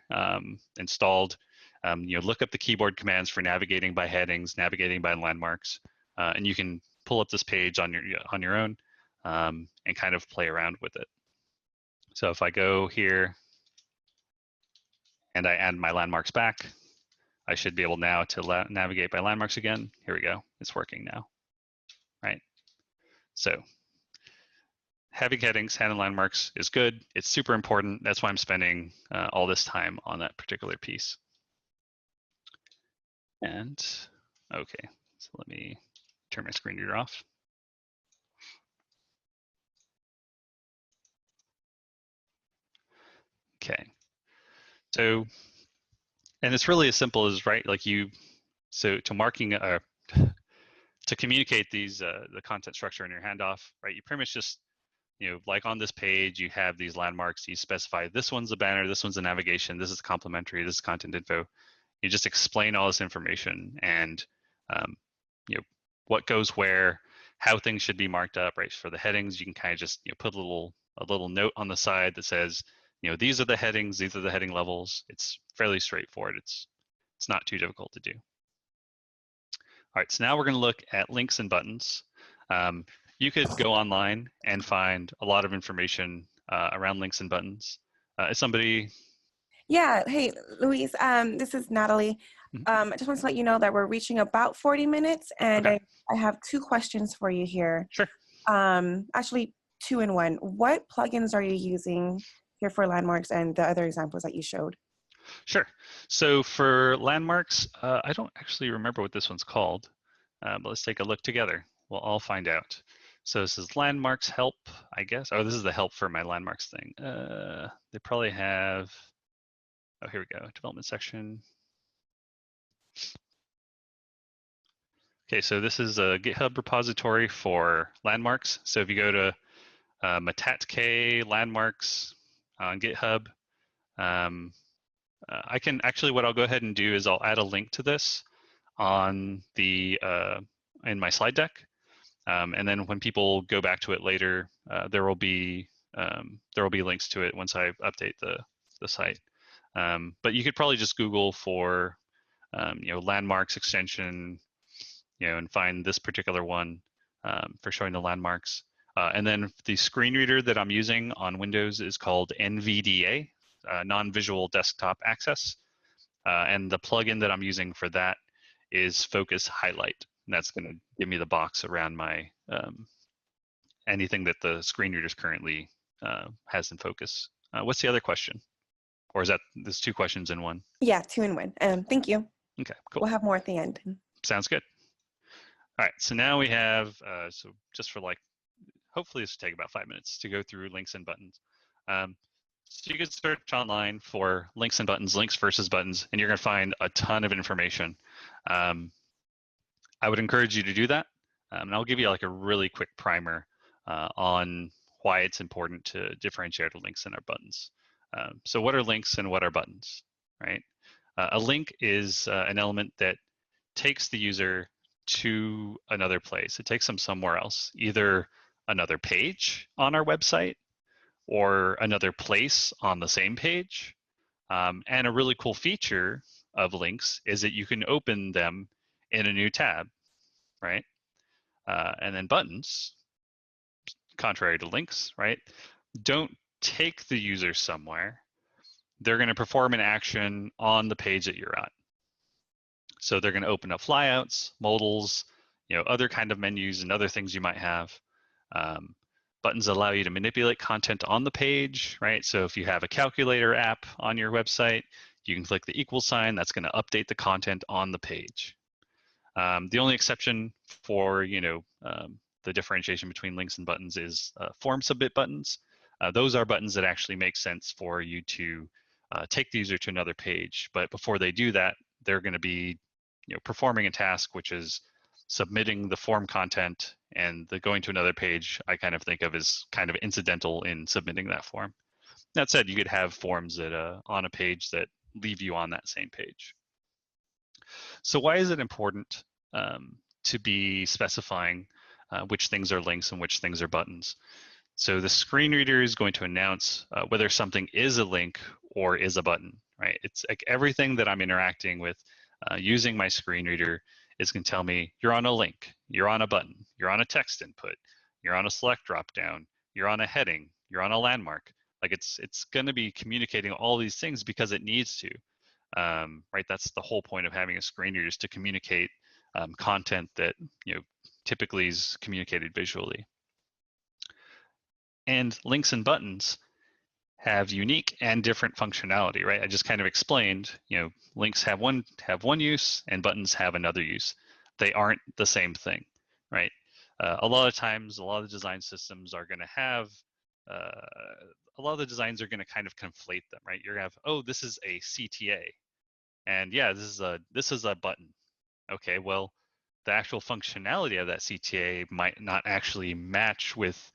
installed, look up the keyboard commands for navigating by headings, navigating by landmarks, and you can pull up this page on your own and kind of play around with it. So if I go here and I add my landmarks back, I should be able now to navigate by landmarks again. Here we go. It's working now, right? So having headings, having landmarks is good. It's super important. That's why I'm spending all this time on that particular piece. And okay, so let me turn my screen reader off. Okay, so, and it's really as simple as, right, like so to communicate these, the content structure in your handoff, right, you pretty much just, like on this page, you have these landmarks, you specify this one's a banner, this one's a navigation, this is complimentary, this is content info. You just explain all this information and, what goes where, how things should be marked up, right? For the headings, you can kind of just, put a little note on the side that says, these are the headings, these are the heading levels. It's fairly straightforward. It's not too difficult to do. All right, so now we're going to look at links and buttons. You could go online and find a lot of information around links and buttons. Is somebody?
Yeah, hey, Luis, this is Natalie. I just want to let you know that we're reaching about 40 minutes, and
Okay.
I have 2 questions for you here.
Sure.
Actually, 2 in 1. What plugins are you using here for landmarks and the other examples that you showed?
Sure. So for landmarks, I don't actually remember what this one's called, but let's take a look together. We'll all find out. So this is landmarks help, I guess. Oh, this is the help for my landmarks thing. They probably have, oh, here we go, development section. Okay, so this is a GitHub repository for landmarks. So if you go to Matatk landmarks on GitHub, I can actually, what I'll go ahead and do is I'll add a link to this on the in my slide deck, and then when people go back to it later, there will be links to it once I update the site. But you could probably just Google for landmarks extension, and find this particular one for showing the landmarks. And then the screen reader that I'm using on Windows is called NVDA. non-visual desktop access. And the plugin that I'm using for that is Focus Highlight. And that's going to give me the box around my anything that the screen readers currently has in focus. What's the other question? Or is that there's two questions in one?
Yeah, 2 in 1. Thank you.
Okay, cool.
We'll have more at the end.
Sounds good. All right, so now we have, so just for like, hopefully this will take about 5 minutes to go through links and buttons. So you can search online for links and buttons, links versus buttons, and you're gonna find a ton of information. I would encourage you to do that. And I'll give you like a really quick primer on why it's important to differentiate our links and our buttons. So what are links and what are buttons, right? A link is an element that takes the user to another place. It takes them somewhere else, either another page on our website or another place on the same page. And a really cool feature of links is that you can open them in a new tab, right? And then buttons, contrary to links, right, don't take the user somewhere. They're going to perform an action on the page that you're on. So they're going to open up flyouts, modals, other kind of menus and other things you might have. Buttons allow you to manipulate content on the page, right? So if you have a calculator app on your website, you can click the equal sign. That's going to update the content on the page. The only exception for the differentiation between links and buttons is form submit buttons. Those are buttons that actually make sense for you to take the user to another page. But before they do that, they're going to be performing a task, which is submitting the form content, and the going to another page I kind of think of as kind of incidental in submitting that form. That said, you could have forms that on a page that leave you on that same page. So why is it important to be specifying which things are links and which things are buttons? So the screen reader is going to announce whether something is a link or is a button, right? It's like everything that I'm interacting with using my screen reader is going to tell me you're on a link, you're on a button, you're on a text input, you're on a select dropdown, you're on a heading, you're on a landmark. Like it's going to be communicating all these things because it needs to, right? That's the whole point of having a screen reader, is to communicate content that typically is communicated visually. And links and buttons have unique and different functionality, right? I just kind of explained, links have one use and buttons have another use. They aren't the same thing, right? A lot of times, a lot of the design systems are going to have, a lot of the designs are going to kind of conflate them, right? You're going to have, oh, this is a CTA, and yeah, this is a button. Okay, well, the actual functionality of that CTA might not actually match with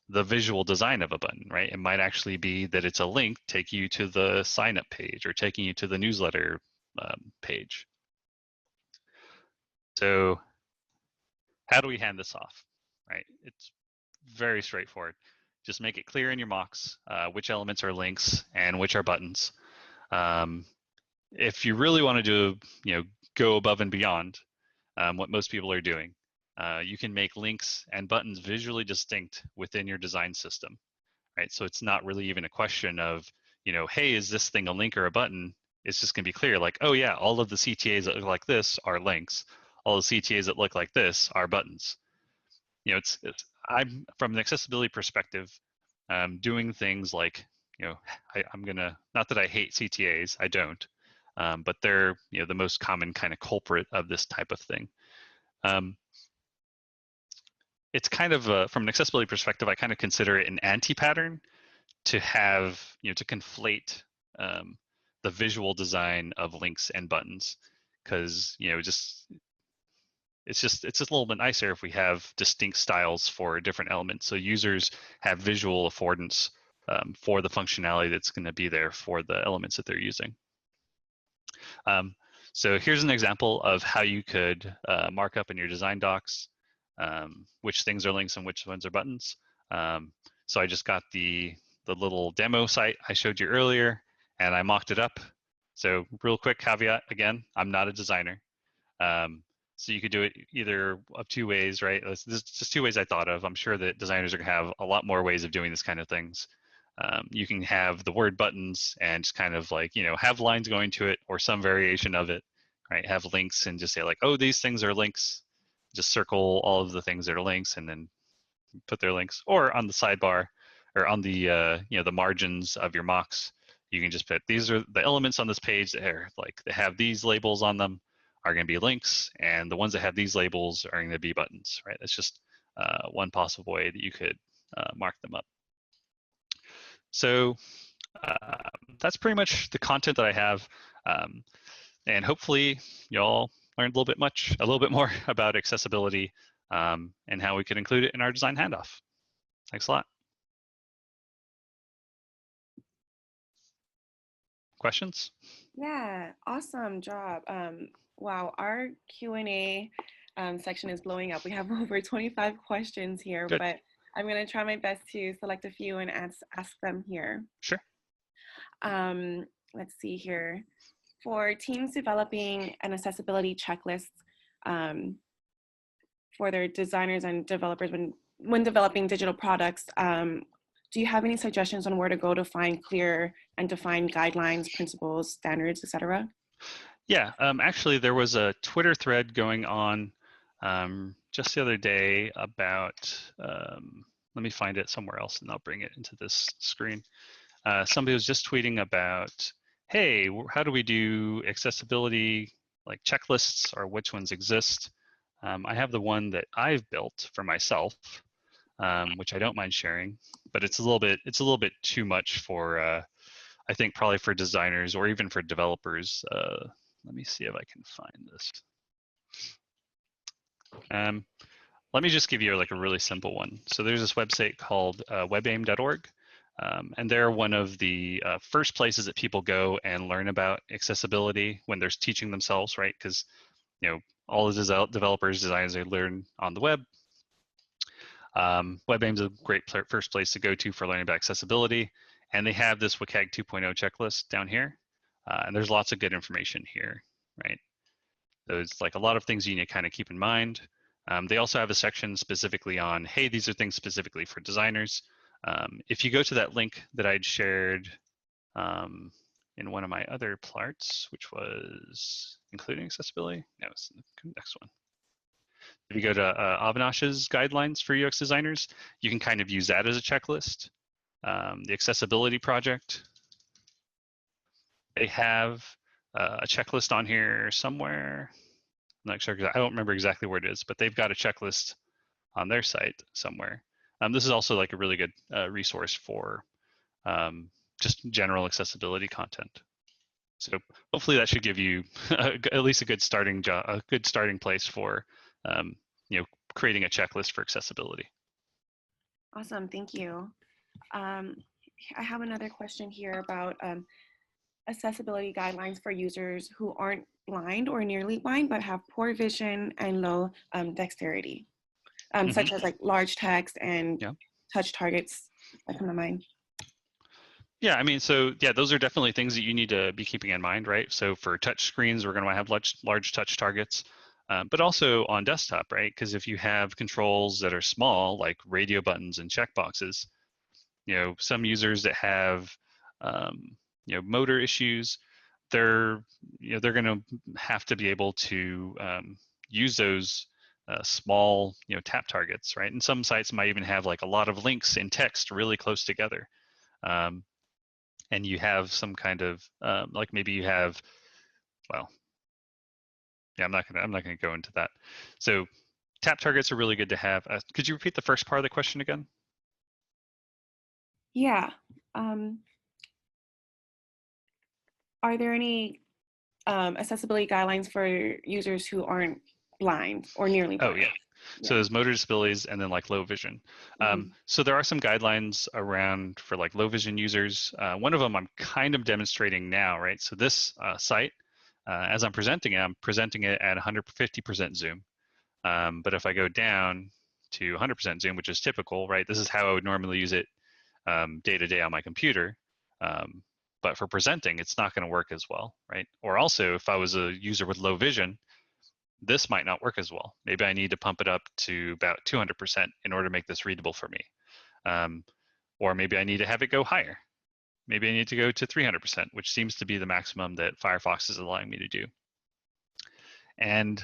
the visual design of a button, right? It might actually be that it's a link taking you to the sign up page or taking you to the newsletter page. So how do we hand this off, right? It's very straightforward. Just make it clear in your mocks which elements are links and which are buttons. If you really want to do, go above and beyond what most people are doing, you can make links and buttons visually distinct within your design system, right? So it's not really even a question of, hey, is this thing a link or a button? It's just going to be clear, like, oh yeah, all of the CTAs that look like this are links. All the CTAs that look like this are buttons. I'm from an accessibility perspective, doing things like, I'm gonna, not that I hate CTAs, I don't, but they're the most common kind of culprit of this type of thing. It's kind of from an accessibility perspective, I kind of consider it an anti-pattern to have, to conflate the visual design of links and buttons, because it's just a little bit nicer if we have distinct styles for different elements, so users have visual affordance for the functionality that's going to be there for the elements that they're using. So here's an example of how you could mark up in your design docs which things are links and which ones are buttons. So I just got the little demo site I showed you earlier, and I mocked it up. So real quick caveat, again, I'm not a designer. So you could do it either of two ways, right? There's just two ways I thought of. I'm sure that designers are gonna have a lot more ways of doing this kind of things. You can have the word buttons and just kind of like, have lines going to it or some variation of it, right? Have links and just say like, oh, these things are links. Just circle all of the things that are links and then put their links. Or on the sidebar or on the, the margins of your mocks, you can just put, these are the elements on this page that are like, that have these labels on them are going to be links, and the ones that have these labels are going to be buttons, right? That's just one possible way that you could mark them up. So that's pretty much the content that I have. And hopefully y'all learned a little bit more about accessibility and how we could include it in our design handoff. Thanks a lot. Questions?
Yeah, awesome job. Wow, our Q&A section is blowing up. We have over 25 questions here,
Good.
but I'm going to try my best to select a few and ask them here.
Sure.
Let's see here. For teams developing an accessibility checklist for their designers and developers when developing digital products, do you have any suggestions on where to go to find clear and defined guidelines, principles, standards, etc.?
Yeah, actually, there was a Twitter thread going on just the other day about, let me find it somewhere else and I'll bring it into this screen. Somebody was just tweeting about, hey, how do we do accessibility like checklists, or which ones exist? I have the one that I've built for myself, which I don't mind sharing, but it's a little bit too much for, I think probably for designers or even for developers. Let me see if I can find this. Let me just give you like a really simple one. So there's this website called webaim.org. And they're one of the first places that people go and learn about accessibility when they're teaching themselves, right? Because all the developers, designers, they learn on the web. WebAIM's a great first place to go to for learning about accessibility. And they have this WCAG 2.0 checklist down here. And there's lots of good information here, right? So it's like a lot of things you need to kind of keep in mind. They also have a section specifically on, hey, these are things specifically for designers. If you go to that link that I'd shared in one of my other parts, which was including accessibility, no, it's the next one. If you go to Avinash's guidelines for UX designers, you can kind of use that as a checklist. The accessibility project, they have a checklist on here somewhere. I'm not sure, I don't remember exactly where it is, but they've got a checklist on their site somewhere. This is also like a really good resource for just general accessibility content. So hopefully that should give you at least a good starting place for creating a checklist for accessibility.
Awesome, thank you. I have another question here about accessibility guidelines for users who aren't blind or nearly blind but have poor vision and low dexterity, such as like large text and touch targets that come to mind.
Yeah, I mean, so yeah, those are definitely things that you need to be keeping in mind, right? So for touch screens, we're going to have large touch targets, but also on desktop, right? Because if you have controls that are small, like radio buttons and checkboxes, some users that have motor issues, they're going to have to be able to use those small tap targets, right? And some sites might even have like a lot of links in text really close together. And you have some kind of like maybe you have, well, yeah, I'm not gonna go into that. So tap targets are really good to have. Could you repeat the first part of the question again?
Yeah. Are there any accessibility guidelines for users who aren't blind or nearly blind?
Oh yeah. So there's motor disabilities and then like low vision. So there are some guidelines around for like low vision users. One of them I'm kind of demonstrating now, right? So this site, as I'm presenting it at 150% zoom. But if I go down to 100% zoom, which is typical, right? This is how I would normally use it day to day on my computer. But for presenting, it's not going to work as well, right? Or also, if I was a user with low vision, this might not work as well. Maybe I need to pump it up to about 200% in order to make this readable for me. or maybe I need to have it go higher. Maybe I need to go to 300%, which seems to be the maximum that Firefox is allowing me to do. And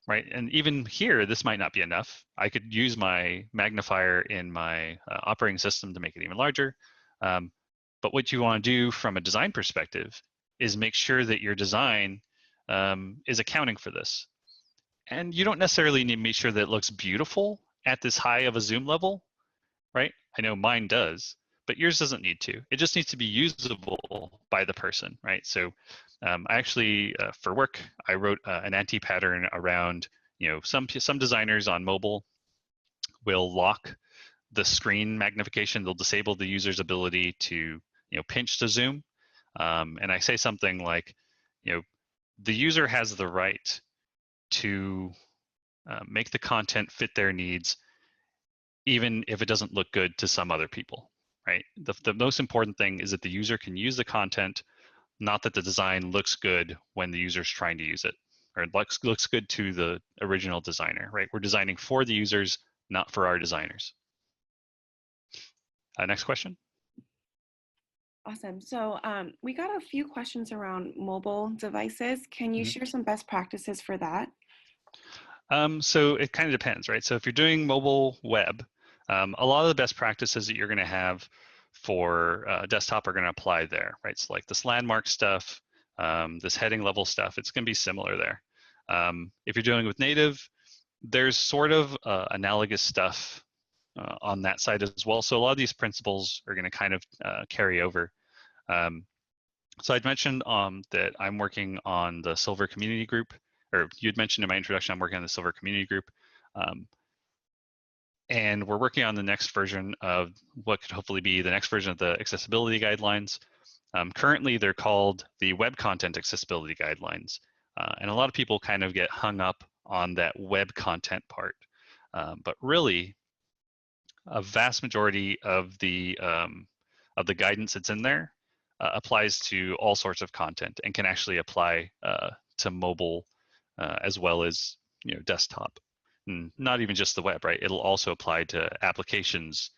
and even here, this might not be enough. I could use my magnifier in my operating system to make it even larger. But what you want to do from a design perspective is make sure that your design is accounting for this. And you don't necessarily need to make sure that it looks beautiful at this high of a zoom level, right? I know mine does, but yours doesn't need to. It just needs to be usable by the person, right? So I actually, for work, I wrote an anti-pattern around, some designers on mobile will lock the screen magnification. They'll disable the user's ability to, pinch to zoom. And I say something like, the user has the right to make the content fit their needs, even if it doesn't look good to some other people, right? The most important thing is that the user can use the content, not that the design looks good when the user's trying to use it, or it looks good to the original designer, right? We're designing for the users, not for our designers. Next question.
Awesome. So we got a few questions around mobile devices. Can you share some best practices for that?
So it kind of depends, right? So if you're doing mobile web, a lot of the best practices that you're going to have for desktop are going to apply there, right? So like this landmark stuff, this heading level stuff, it's going to be similar there. If you're dealing with native, there's sort of analogous stuff on that side as well. So a lot of these principles are going to kind of carry over. So I'd mentioned that I'm working on the Silver Community Group, or you'd mentioned in my introduction, I'm working on the Silver Community Group. And we're working on the next version of what could hopefully be the next version of the accessibility guidelines. Currently, they're called the Web Content Accessibility Guidelines. And a lot of people kind of get hung up on that web content part. But really, a vast majority of the guidance that's in there applies to all sorts of content and can actually apply to mobile as well as desktop. And not even just the web, right? It'll also apply to applications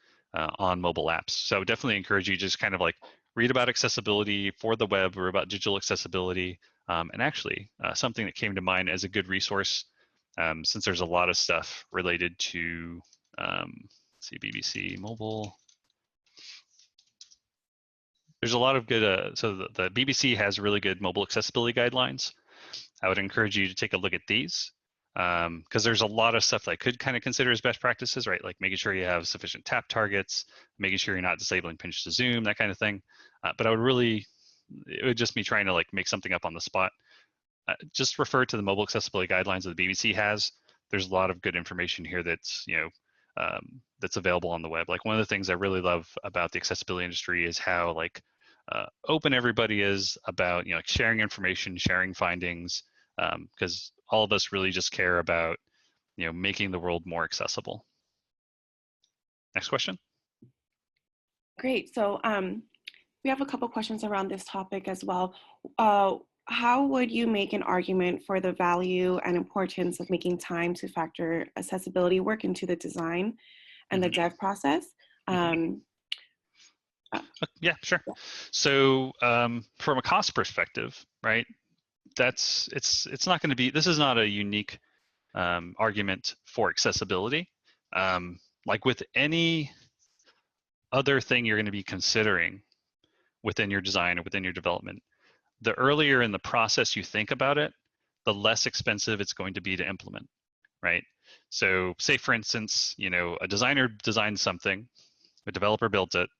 on mobile apps. So I would definitely encourage you to just kind of like read about accessibility for the web or about digital accessibility. And actually, something that came to mind as a good resource, since there's a lot of stuff related to, let's see, BBC mobile. There's a lot of good, so the BBC has really good mobile accessibility guidelines. I would encourage you to take a look at these because there's a lot of stuff that I could kind of consider as best practices, right? Like making sure you have sufficient tap targets, making sure you're not disabling pinch to zoom, that kind of thing. But I would really, it would just me trying to like make something up on the spot. Just refer to the mobile accessibility guidelines that the BBC has. There's a lot of good information here that's, that's available on the web. Like one of the things I really love about the accessibility industry is how like open everybody is about like sharing information, sharing findings, because all of us really just care about making the world more accessible. Next question.
Great. So we have a couple questions around this topic as well. How would you make an argument for the value and importance of making time to factor accessibility work into the design and the dev process?
Yeah, sure. So from a cost perspective, right, it's not going to be, this is not a unique argument for accessibility. Like with any other thing you're going to be considering within your design or within your development, the earlier in the process you think about it, the less expensive it's going to be to implement, right? So say for instance, a designer designed something, a developer built it,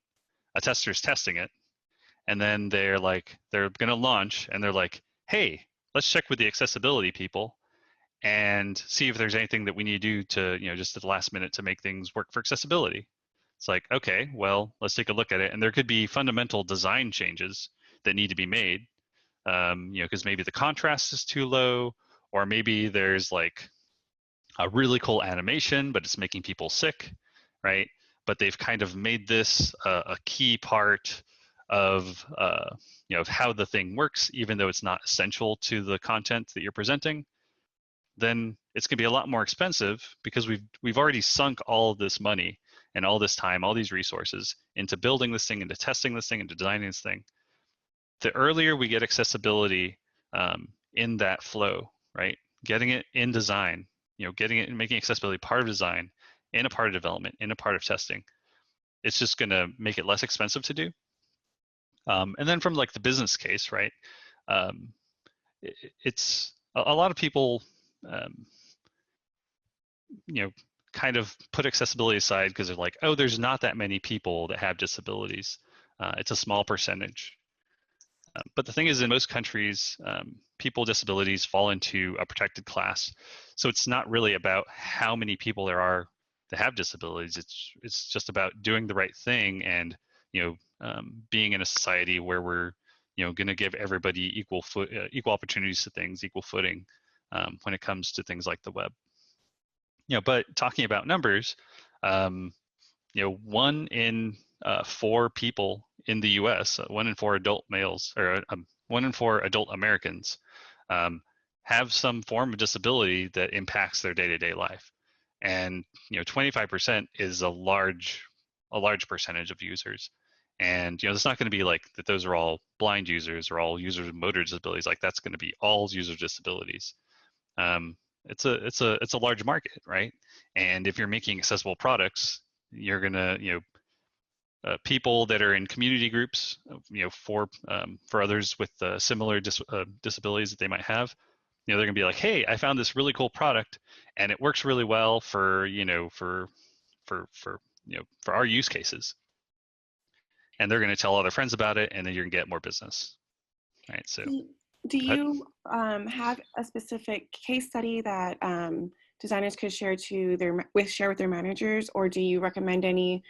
a tester's testing it, and then they're going to launch and they're like, hey, let's check with the accessibility people and see if there's anything that we need to do to, just at the last minute to make things work for accessibility. It's like, okay, well, let's take a look at it. And there could be fundamental design changes that need to be made, because maybe the contrast is too low, or maybe there's like a really cool animation, but it's making people sick, right? But they've kind of made this a key part of how the thing works, even though it's not essential to the content that you're presenting. Then it's going to be a lot more expensive because we've already sunk all of this money and all this time, all these resources into building this thing, into testing this thing, into designing this thing. The earlier we get accessibility in that flow, right? Getting it in design, getting it and making accessibility part of design, in a part of development, in a part of testing, it's just going to make it less expensive to do. And then from like the business case, right? It's a lot of people, kind of put accessibility aside because they're like, oh, there's not that many people that have disabilities. It's a small percentage. But the thing is, in most countries, people with disabilities fall into a protected class. So it's not really about how many people there are that have disabilities. It's just about doing the right thing and being in a society where we're going to give everybody equal opportunities to things, equal footing when it comes to things like the web. But talking about numbers, 1 in 4 people in the U.S., 1 in 4 adult males, or 1 in 4 adult Americans, have some form of disability that impacts their day-to-day life, and 25% is a large percentage of users. And it's not going to be like that those are all blind users or all users with motor disabilities. Like that's going to be all user disabilities. It's a large market, right? And if you're making accessible products, you're gonna people that are in community groups, for others with similar disabilities that they might have, they're gonna be like, hey, I found this really cool product and it works really well for for our use cases, and they're gonna tell all their friends about it, and then you're gonna get more business, right? So
do you have a specific case study that designers could share with their managers, or do you recommend any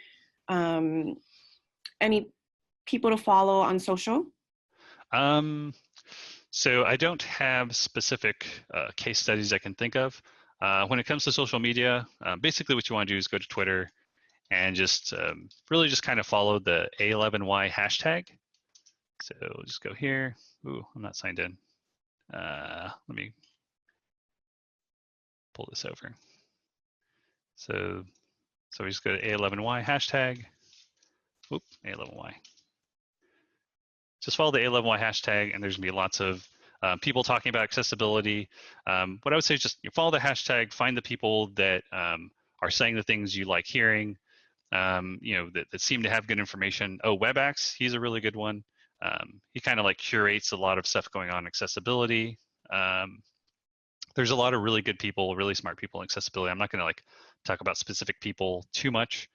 people to follow on social?
So I don't have specific case studies I can think of. When it comes to social media, basically what you want to do is go to Twitter and just really just kind of follow the A11Y hashtag. So just go here. Ooh, I'm not signed in. Let me pull this over. So we just go to A11Y hashtag. Oop, A11Y. Just follow the A11Y hashtag, and there's gonna be lots of people talking about accessibility. What I would say is just follow the hashtag, find the people that are saying the things you like hearing, that seem to have good information. Oh, WebAx, he's a really good one. He kind of like curates a lot of stuff going on in accessibility. There's a lot of really good people, really smart people in accessibility. I'm not going to like talk about specific people too much.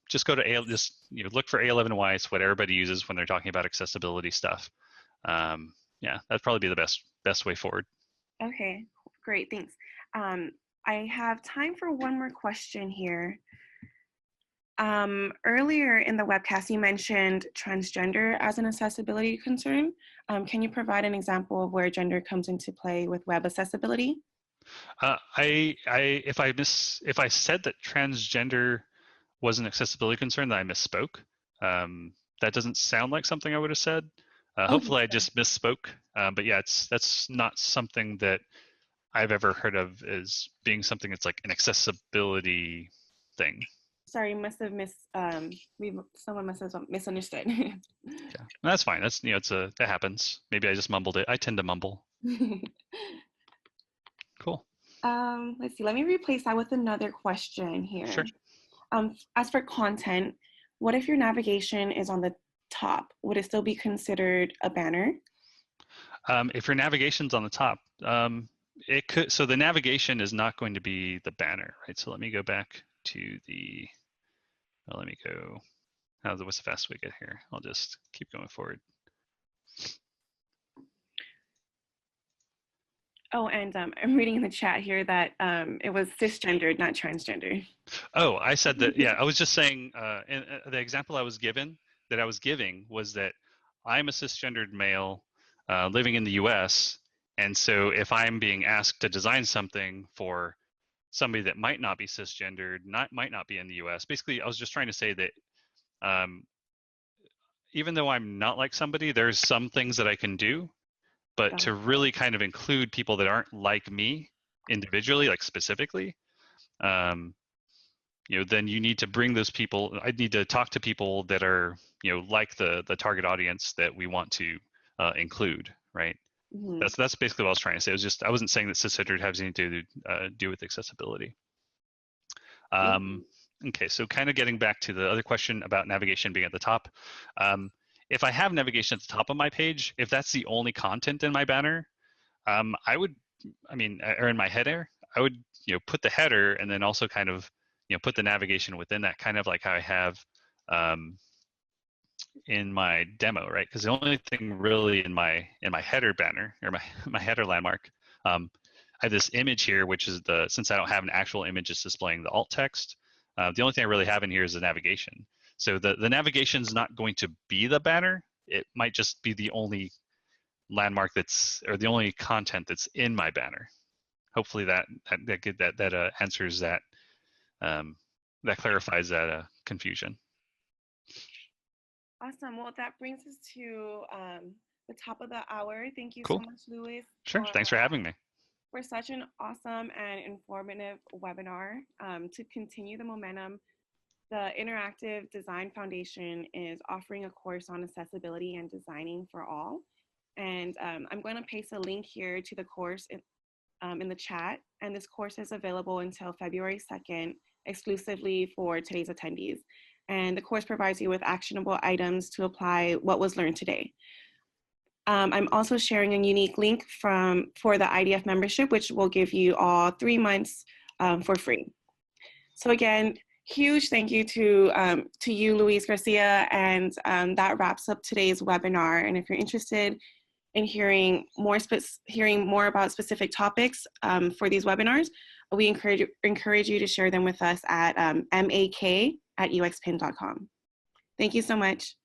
Just go to look for A11Y. It's what everybody uses when they're talking about accessibility stuff. Yeah, that'd probably be the best way forward.
Okay, great, thanks. I have time for one more question here. Earlier in the webcast, you mentioned transgender as an accessibility concern. Can you provide an example of where gender comes into play with web accessibility?
If I said that transgender was an accessibility concern, then I misspoke. That doesn't sound like something I would have said. Hopefully I just misspoke. But yeah, that's not something that I've ever heard of as being something that's like an accessibility thing.
Sorry, someone must have misunderstood.
Yeah, that's fine. That's that happens. Maybe I just mumbled it. I tend to mumble. Cool.
Let's see. Let me replace that with another question here.
Sure.
As for content, what if your navigation is on the top? Would it still be considered a banner?
If your navigation's on the top, it could. So the navigation is not going to be the banner, right? So let me go back to the. Well, let me go. What's the fastest way to get here? I'll just keep going forward.
Oh, and I'm reading in the chat here that it was cisgendered, not transgender.
Oh, I said that. Yeah, I was just saying. The example I was giving was that I'm a cisgendered male living in the U.S., and so if I'm being asked to design something for somebody that might not be cisgendered, might not be in the U.S., basically, I was just trying to say that even though I'm not like somebody, there's some things that I can do. But to really kind of include people that aren't like me individually, like specifically, then you need to bring those people. I need to talk to people that are, like the target audience that we want to include, right?
Mhm.
That's basically what I was trying to say. I wasn't saying that cisgendered has anything to do with accessibility.
Thank you.
Okay, so kind of getting back to the other question about navigation being at the top. If I have navigation at the top of my page, if that's the only content in my banner, or in my header, I would, put the header and then also kind of, put the navigation within that, kind of like how I have in my demo, right? Because the only thing really in my header banner or my header landmark, I have this image here, which is since I don't have an actual image, it's displaying the alt text. The only thing I really have in here is the navigation. So the navigation is not going to be the banner. It might just be the only landmark or the only content that's in my banner. Hopefully that answers that, that clarifies that confusion.
Awesome. Well, that brings us to the top of the hour. Thank you so
Cool.
much, Louis,
Sure. Thanks for having me.
for such an awesome and informative webinar. To continue the momentum, the Interactive Design Foundation is offering a course on accessibility and designing for all. And I'm going to paste a link here to the course in the chat. And this course is available until February 2nd, exclusively for today's attendees. And the course provides you with actionable items to apply what was learned today. I'm also sharing a unique link for the IDF membership, which will give you all 3 months for free. So again, huge thank you to you, Luis Garcia, and that wraps up today's webinar. And if you're interested in hearing more about specific topics for these webinars, we encourage you to share them with us at mak@uxpin.com. Thank you so much.